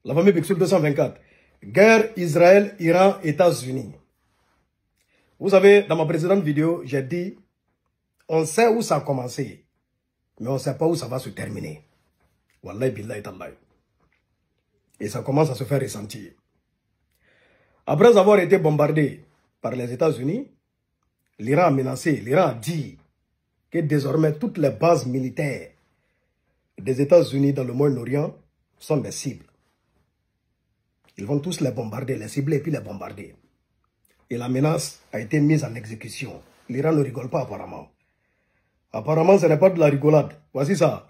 La famille Pixel 224. Guerre Israël, Iran, États-Unis. Vous savez, dans ma précédente vidéo, j'ai dit, on sait où ça a commencé, mais on ne sait pas où ça va se terminer. Wallahi billahi tallahi. Et ça commence à se faire ressentir. Après avoir été bombardé par les États-Unis, l'Iran a menacé, l'Iran a dit que désormais toutes les bases militaires des États-Unis dans le Moyen-Orient sont des cibles. Ils vont tous les bombarder, les cibler et puis les bombarder. Et la menace a été mise en exécution. L'Iran ne rigole pas apparemment. Apparemment, ce n'est pas de la rigolade. Voici ça.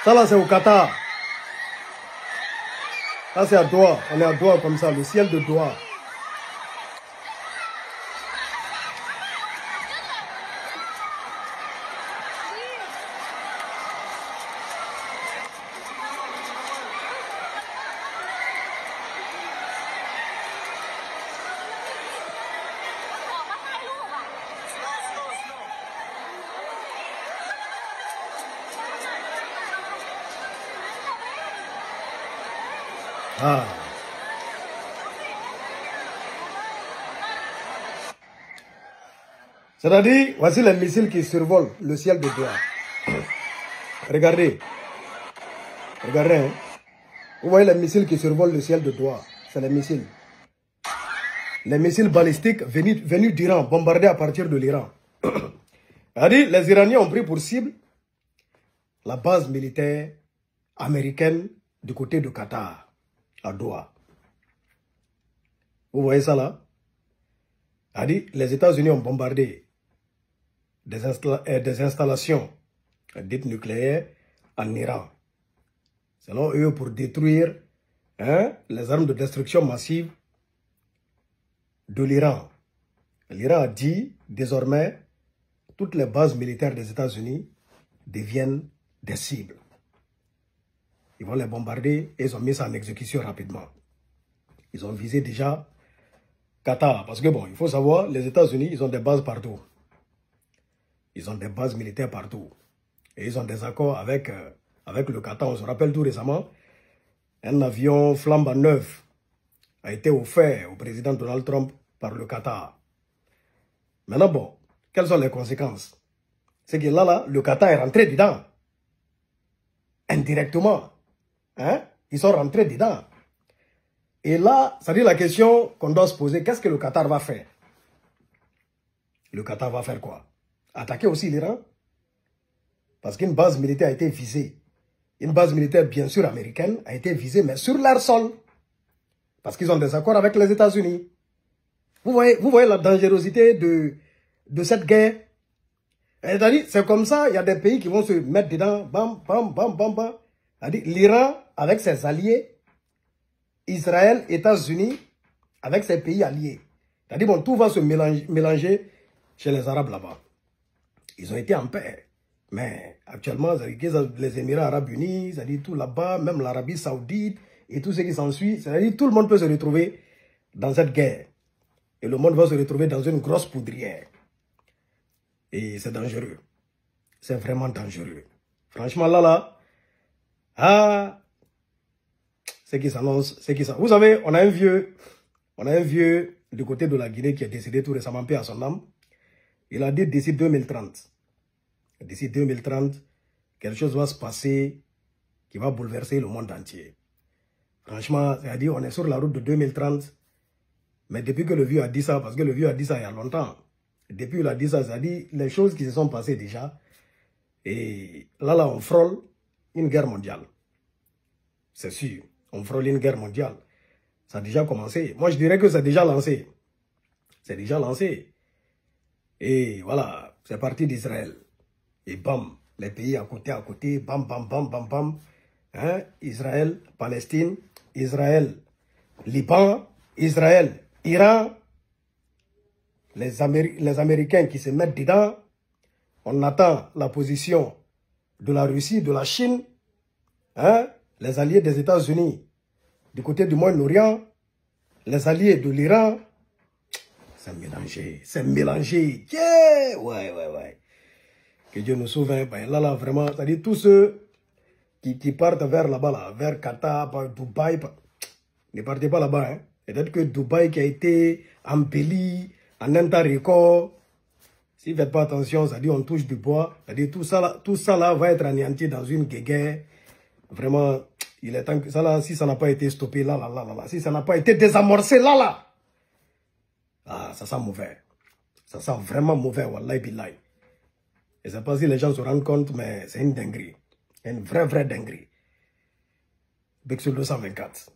Ça là, c'est au Qatar. Ça, c'est à Doha. On est à Doha comme ça, le ciel de Doha. Ah. C'est-à-dire, voici les missiles qui survolent le ciel de Doha. Regardez. Regardez. Hein. Vous voyez les missiles qui survolent le ciel de Doha. C'est les missiles. Les missiles balistiques venus d'Iran, bombardés à partir de l'Iran. C'est-à-dire, les Iraniens ont pris pour cible la base militaire américaine du côté de Qatar, à Doha. Vous voyez ça là? C'est-à-dire, les États-Unis ont bombardé des installations dites nucléaires en Iran. Selon eux, pour détruire les armes de destruction massive de l'Iran. L'Iran a dit, désormais, toutes les bases militaires des États-Unis deviennent des cibles. Ils vont les bombarder et ils ont mis ça en exécution rapidement. Ils ont visé déjà Qatar. Parce que bon, il faut savoir, les États-Unis, ils ont des bases partout. Ils ont des bases militaires partout. Et ils ont des accords avec le Qatar. On se rappelle tout récemment, un avion flambant neuf a été offert au président Donald Trump par le Qatar. Maintenant, bon, quelles sont les conséquences? C'est que là, le Qatar est rentré dedans. Indirectement. Hein? Ils sont rentrés dedans. Et là, ça dit la question qu'on doit se poser, qu'est-ce que le Qatar va faire? Le Qatar va faire quoi? Attaquer aussi l'Iran? Parce qu'une base militaire a été visée. Une base militaire, bien sûr, américaine, a été visée, mais sur leur sol. Parce qu'ils ont des accords avec les États-Unis. Vous voyez la dangerosité de cette guerre? C'est-à-dire, c'est comme ça, il y a des pays qui vont se mettre dedans, bam, bam, bam, bam, bam. C'est-à-dire, l'Iran, avec ses alliés, Israël, États-Unis, avec ses pays alliés. C'est-à-dire, bon, tout va se mélanger chez les Arabes là-bas. Ils ont été en paix. Mais actuellement, les Émirats Arabes Unis, c'est-à-dire tout là-bas, même l'Arabie Saoudite et tout ce qui s'ensuit, c'est-à-dire tout le monde peut se retrouver dans cette guerre. Et le monde va se retrouver dans une grosse poudrière. Et c'est dangereux. C'est vraiment dangereux. Franchement, c'est qui s'annonce, c'est qui ça. Vous savez, on a un vieux du côté de la Guinée qui est décédé tout récemment, paix à son âme. Il a dit d'ici 2030. D'ici 2030, quelque chose va se passer qui va bouleverser le monde entier. Franchement, c'est-à-dire, on est sur la route de 2030. Mais depuis que le vieux a dit ça, parce que le vieux a dit ça il y a longtemps, depuis qu'il a dit ça, c'est-à-dire les choses qui se sont passées déjà, et là, on frôle une guerre mondiale. C'est sûr, on frôle une guerre mondiale. Ça a déjà commencé. Moi, je dirais que c'est déjà lancé. C'est déjà lancé. Et voilà, c'est parti d'Israël. Et bam, les pays à côté, bam, bam, bam, bam, bam. Hein? Israël, Palestine, Israël, Liban, Israël, Iran. Les Américains qui se mettent dedans. On attend la position de la Russie, de la Chine. Hein? Les alliés des États-Unis du côté du Moyen-Orient. Les alliés de l'Iran. C'est mélangé. C'est mélangé. Yeah! Ouais. Que Dieu nous sauve. Ben là, vraiment, c'est-à-dire tous ceux qui partent vers là-bas, là, vers Qatar, Dubaï. Ne partez pas là-bas. Hein. Peut-être que Dubaï qui a été embelli en un temps record. Si vous ne faites pas attention, ça dit on touche du bois. Ça dit tout ça là va être anéanti dans une guerre. Vraiment, il est temps que ça là, si ça n'a pas été stoppé là, si ça n'a pas été désamorcé là. Ah, ça sent mauvais. Ça sent vraiment mauvais, wallahi billahi. Je ne sais pas si les gens se rendent compte, mais c'est une dinguerie. Une vraie dinguerie. Bexul 224.